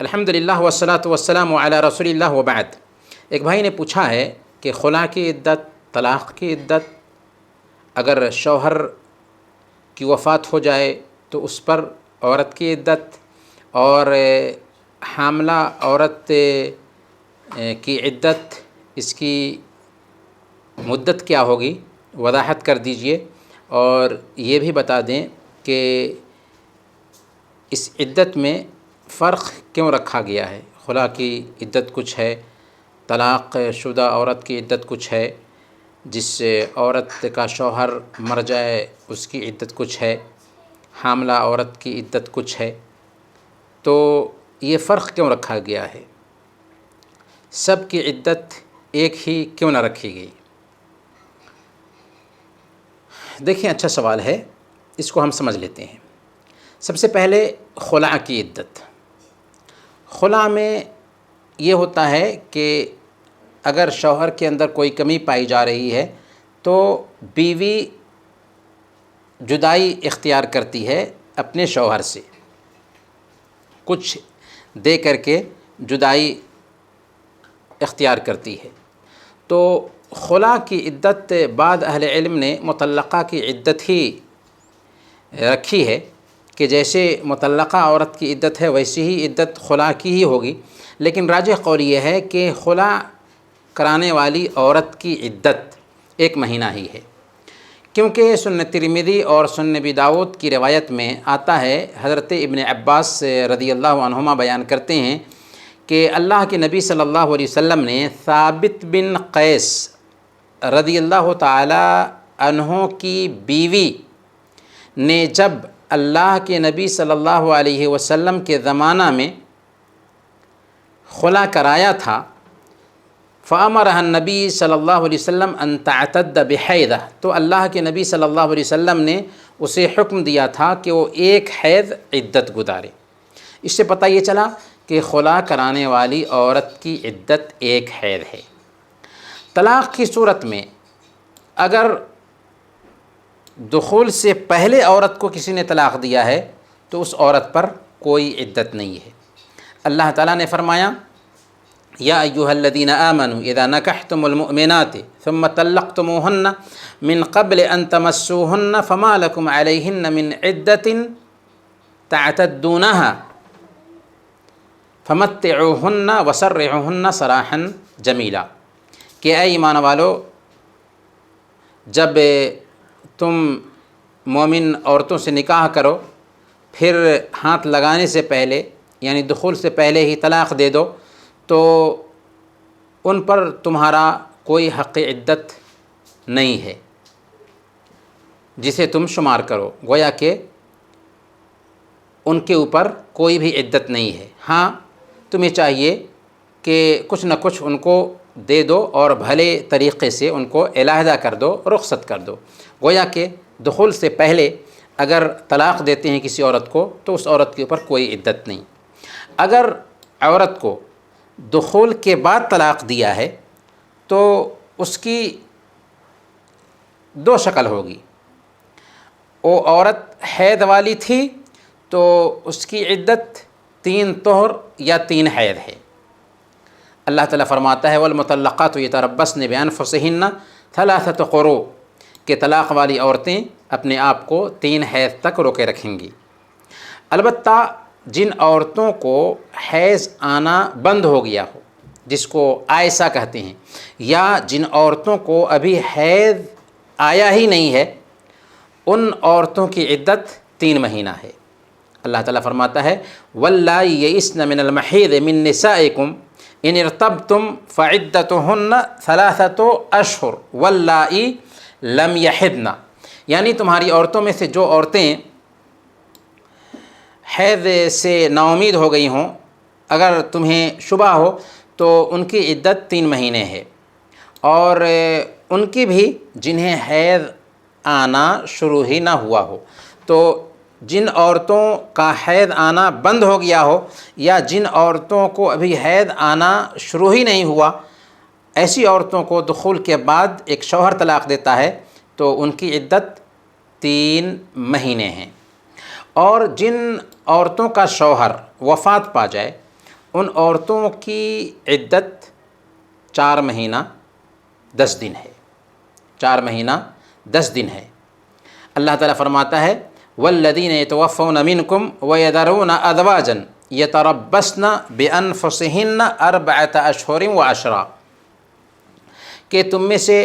الحمدللہ والصلاۃ والسلام علی رسول اللہ وبعد۔ ایک بھائی نے پوچھا ہے کہ خلا کی عدت، طلاق کی عدت، اگر شوہر کی وفات ہو جائے تو اس پر عورت کی عدت، اور حاملہ عورت کی عدت، اس کی مدت کیا ہوگی، وضاحت کر دیجئے، اور یہ بھی بتا دیں کہ اس عدت میں فرق کیوں رکھا گیا ہے۔ خلا کی عدت کچھ ہے، طلاق شدہ عورت کی عدت کچھ ہے، جس عورت کا شوہر مر جائے اس کی عدت کچھ ہے، حاملہ عورت کی عدت کچھ ہے، تو یہ فرق کیوں رکھا گیا ہے؟ سب کی عدت ایک ہی کیوں نہ رکھی گئی؟ دیکھیں، اچھا سوال ہے، اس کو ہم سمجھ لیتے ہیں۔ سب سے پہلے خلا کی عدت۔ خلا میں یہ ہوتا ہے کہ اگر شوہر کے اندر کوئی کمی پائی جا رہی ہے تو بیوی جدائی اختیار کرتی ہے اپنے شوہر سے، کچھ دے کر کے جدائی اختیار کرتی ہے۔ تو خلا کی عدت بعض اہل علم نے مطلقہ کی عدت ہی رکھی ہے، کہ جیسے مطلقہ عورت کی عدت ہے ویسی ہی عدت خلا کی ہی ہوگی، لیکن راجح قول یہ ہے کہ خلا کرانے والی عورت کی عدت 1 مہینہ ہی ہے، کیونکہ سنن ترمذی اور سنن ابی داؤد کی روایت میں آتا ہے، حضرت ابن عباس رضی اللہ عنہما بیان کرتے ہیں کہ اللہ کے نبی صلی اللہ علیہ وسلم نے ثابت بن قیس رضی اللہ تعالی عنہ کی بیوی نے جب اللہ کے نبی صلی اللہ علیہ وسلم کے زمانہ میں خلا کرایا تھا، فَأَمَرَهَا النبی صلی اللہ علیہ وسلم أَن تَعْتَدَّ بِحَیْضَةٍ، تو اللہ کے نبی صلی اللہ علیہ وسلم نے اسے حکم دیا تھا کہ وہ 1 حیض عدت گزارے۔ اس سے پتہ یہ چلا کہ خلا کرانے والی عورت کی عدت 1 حیض ہے۔ طلاق کی صورت میں اگر دخول سے پہلے عورت کو کسی نے طلاق دیا ہے تو اس عورت پر کوئی عدت نہیں ہے۔ اللہ تعالیٰ نے فرمایا، یا ایھا الذین آمنوا اذا نکحتم المؤمنات ثم طلقتموهن من قبل ان تمسوهن فما لكم علیہن من عدت تعتدونها فمتعوهن وسرحوهن سراحا جمیلا، کہ اے ایمان والو، جب تم مومن عورتوں سے نکاح کرو پھر ہاتھ لگانے سے پہلے یعنی دخول سے پہلے ہی طلاق دے دو تو ان پر تمہارا کوئی حق عدت نہیں ہے جسے تم شمار کرو، گویا کہ ان کے اوپر کوئی بھی عدت نہیں ہے۔ ہاں، تمہیں چاہیے کہ کچھ نہ کچھ ان کو دے دو اور بھلے طریقے سے ان کو علیحدہ کر دو، رخصت کر دو، گویا کہ دخول سے پہلے اگر طلاق دیتے ہیں کسی عورت کو تو اس عورت کے اوپر کوئی عدت نہیں۔ اگر عورت کو دخول کے بعد طلاق دیا ہے تو اس کی 2 شکل ہوگی۔ وہ عورت حیض والی تھی تو اس کی عدت 3 طہر یا 3 حیض ہے۔ اللہ تعالیٰ فرماتا ہے، والمطلقات یتربصن بانفسہن 3 قروء، کہ طلاق والی عورتیں اپنے آپ کو 3 حیض تک روکے رکھیں گی۔ البتہ جن عورتوں کو حیض آنا بند ہو گیا ہو، جس کو عائسہ کہتے ہیں، یا جن عورتوں کو ابھی حیض آیا ہی نہیں ہے، ان عورتوں کی عدت 3 مہینہ ہے۔ اللہ تعالیٰ فرماتا ہے، واللائی یئسن من المحیض من نسائکم ان ارتبتم فعدتہن 3 اشہر واللائی لم یحضن، یعنی تمہاری عورتوں میں سے جو عورتیں حیض سے ناامید ہو گئی ہوں، اگر تمہیں شبہ ہو تو ان کی عدت 3 مہینے ہے، اور ان کی بھی جنہیں حیض آنا شروع ہی نہ ہوا ہو۔ تو جن عورتوں کا حیض آنا بند ہو گیا ہو یا جن عورتوں کو ابھی حیض آنا شروع ہی نہیں ہوا، ایسی عورتوں کو دخول کے بعد ایک شوہر طلاق دیتا ہے تو ان کی عدت 3 مہینے ہیں۔ اور جن عورتوں کا شوہر وفات پا جائے ان عورتوں کی عدت 4 مہینہ 10 دن ہے، 4 مہینہ 10 دن ہے۔ اللہ تعالیٰ فرماتا ہے والذین یتوفون منکم ویذرون ازواجا یتربصن بانفسہن 4 اشہر و10 کہ تم میں سے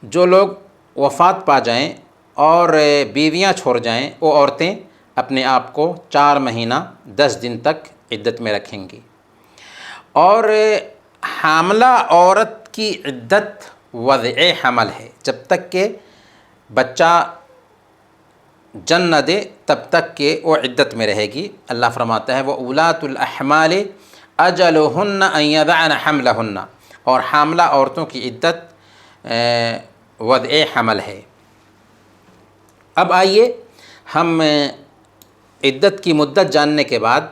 جو لوگ وفات پا جائیں اور بیویاں چھوڑ جائیں، وہ عورتیں اپنے آپ کو 4 مہینہ 10 دن تک عدت میں رکھیں گی۔ اور حاملہ عورت کی عدت وضع حمل ہے، جب تک کہ بچہ جن نہ دے تب تک کہ وہ عدت میں رہے گی۔ اللہ فرماتا ہے وَأُولَاتُ الْأَحْمَالِ أَجَلُهُنَّ أَن يَضَعْنَ حَمْلَهُنَّ، اور حاملہ عورتوں کی عدت وضع حمل ہے۔ اب آئیے ہم عدت کی مدت جاننے کے بعد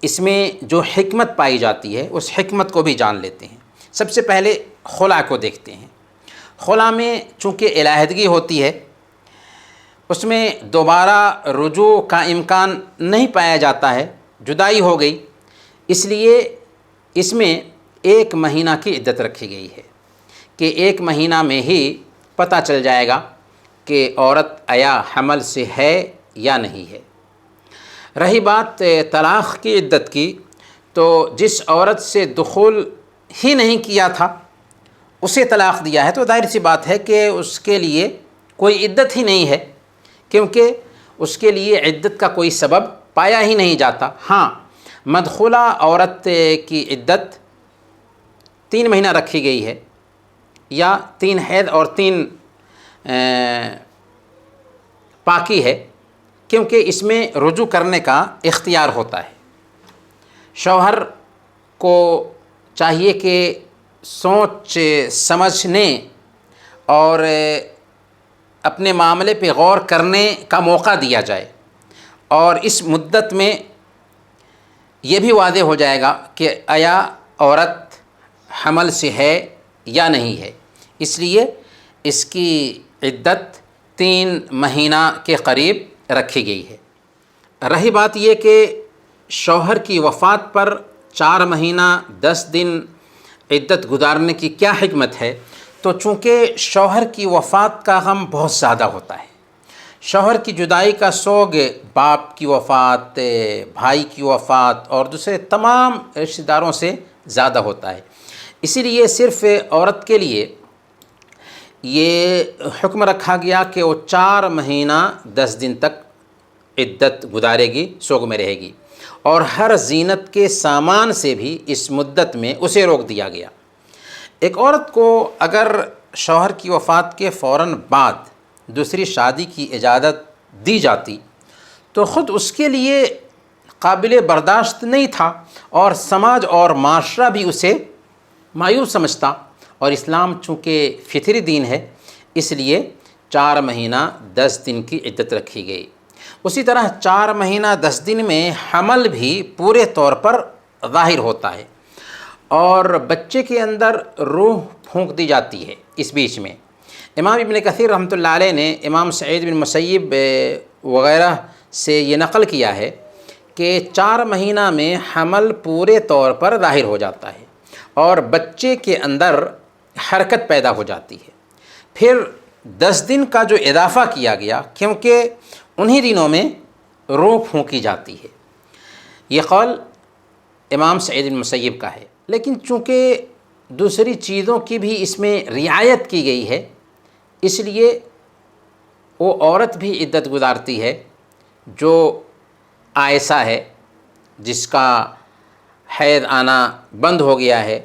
اس میں جو حکمت پائی جاتی ہے اس حکمت کو بھی جان لیتے ہیں۔ سب سے پہلے خلا کو دیکھتے ہیں۔ خلا میں چونکہ علیحدگی ہوتی ہے، اس میں دوبارہ رجوع کا امکان نہیں پایا جاتا ہے، جدائی ہو گئی، اس لیے اس میں 1 مہینہ کی عدت رکھی گئی ہے کہ 1 مہینہ میں ہی پتہ چل جائے گا کہ عورت آیا حمل سے ہے یا نہیں ہے۔ رہی بات طلاق کی عدت کی، تو جس عورت سے دخول ہی نہیں کیا تھا اسے طلاق دیا ہے تو ظاہر سی بات ہے کہ اس کے لیے کوئی عدت ہی نہیں ہے، کیونکہ اس کے لیے عدت کا کوئی سبب پایا ہی نہیں جاتا۔ ہاں، مدخولہ عورت کی عدت 3 مہینہ رکھی گئی ہے، یا 3 حیض اور 3 پاکی ہے، کیونکہ اس میں رجوع کرنے کا اختیار ہوتا ہے۔ شوہر کو چاہیے کہ سوچ سمجھنے اور اپنے معاملے پہ غور کرنے کا موقع دیا جائے، اور اس مدت میں یہ بھی واضح ہو جائے گا کہ آیا عورت حمل سے ہے یا نہیں ہے۔ اس لیے اس کی عدت 3 مہینہ کے قریب رکھی گئی ہے۔ رہی بات یہ کہ شوہر کی وفات پر 4 مہینہ 10 دن عدت گزارنے کی کیا حکمت ہے، تو چونکہ شوہر کی وفات کا غم بہت زیادہ ہوتا ہے، شوہر کی جدائی کا سوگ باپ کی وفات، بھائی کی وفات اور دوسرے تمام رشتہ داروں سے زیادہ ہوتا ہے۔ اسی لیے صرف عورت کے لیے یہ حکم رکھا گیا کہ وہ 4 مہینہ 10 دن تک عدت گزارے گی، سوگ میں رہے گی، اور ہر زینت کے سامان سے بھی اس مدت میں اسے روک دیا گیا۔ ایک عورت کو اگر شوہر کی وفات کے فوراً بعد دوسری شادی کی اجازت دی جاتی تو خود اس کے لیے قابل برداشت نہیں تھا، اور سماج اور معاشرہ بھی اسے مایوس سمجھتا، اور اسلام چونکہ فطری دین ہے اس لیے 4 مہینہ 10 دن کی عدت رکھی گئی۔ اسی طرح 4 مہینہ 10 دن میں حمل بھی پورے طور پر ظاہر ہوتا ہے، اور بچے کے اندر روح پھونک دی جاتی ہے۔ اس بیچ میں امام ابن کثیر رحمۃ اللہ علیہ نے امام سعید بن مسیب وغیرہ سے یہ نقل کیا ہے کہ 4 مہینہ میں حمل پورے طور پر ظاہر ہو جاتا ہے اور بچے کے اندر حرکت پیدا ہو جاتی ہے۔ پھر 10 دن کا جو اضافہ کیا گیا، کیونکہ انہی دنوں میں روح پھونکی جاتی ہے، یہ قول امام سعید بن مسیب کا ہے۔ لیکن چونکہ دوسری چیزوں کی بھی اس میں رعایت کی گئی ہے، اس لیے وہ عورت بھی عدت گزارتی ہے جو آئسہ ہے، جس کا حیض آنا بند ہو گیا ہے،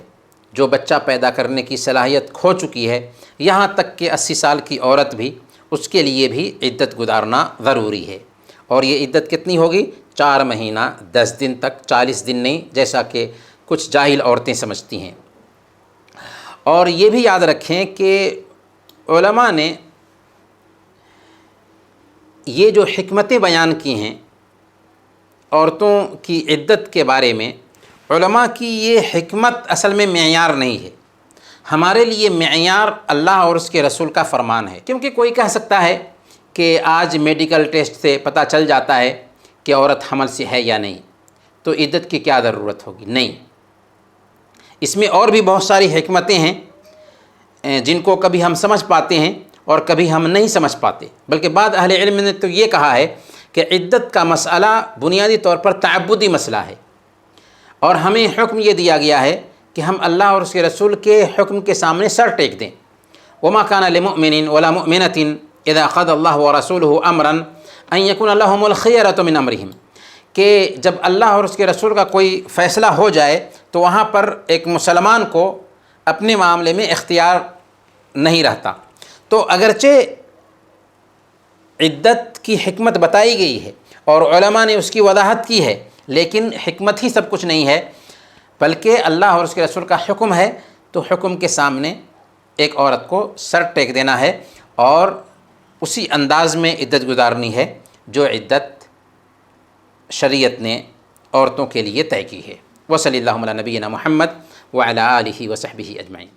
جو بچہ پیدا کرنے کی صلاحیت کھو چکی ہے، یہاں تک کہ 80 سال کی عورت بھی، اس کے لیے بھی عدت گزارنا ضروری ہے۔ اور یہ عدت کتنی ہوگی؟ 4 مہینہ 10 دن تک، 40 دن نہیں جیسا کہ کچھ جاہل عورتیں سمجھتی ہیں۔ اور یہ بھی یاد رکھیں کہ علماء نے یہ جو حکمتیں بیان کی ہیں عورتوں کی عدت کے بارے میں، علماء کی یہ حکمت اصل میں معیار نہیں ہے، ہمارے لیے معیار اللہ اور اس کے رسول کا فرمان ہے۔ کیونکہ کوئی کہہ سکتا ہے کہ آج میڈیکل ٹیسٹ سے پتہ چل جاتا ہے کہ عورت حمل سے ہے یا نہیں، تو عدت کی کیا ضرورت ہوگی؟ نہیں، اس میں اور بھی بہت ساری حکمتیں ہیں جن کو کبھی ہم سمجھ پاتے ہیں اور کبھی ہم نہیں سمجھ پاتے، بلکہ بعض اہل علم نے تو یہ کہا ہے کہ عدت کا مسئلہ بنیادی طور پر تعبدی مسئلہ ہے، اور ہمیں حکم یہ دیا گیا ہے کہ ہم اللہ اور اس کے رسول کے حکم کے سامنے سر ٹیک دیں۔ وما كان لمؤمن ولا مؤمنة اذا قضى الله ورسوله امرا ان يكون لهم الخيرة من امرهم، کہ جب اللہ اور اس کے رسول کا کوئی فیصلہ ہو جائے تو وہاں پر ایک مسلمان کو اپنے معاملے میں اختیار نہیں رہتا۔ تو اگرچہ عدت کی حکمت بتائی گئی ہے اور علماء نے اس کی وضاحت کی ہے، لیکن حکمت ہی سب کچھ نہیں ہے، بلکہ اللہ اور اس کے رسول کا حکم ہے، تو حکم کے سامنے ایک عورت کو سر ٹیک دینا ہے اور اسی انداز میں عدت گزارنی ہے جو عدت شریعت نے عورتوں کے لیے طے کی ہے۔ وصلی اللہ علی نبینا محمد وعلی آلہ وصحبہ اجمعین۔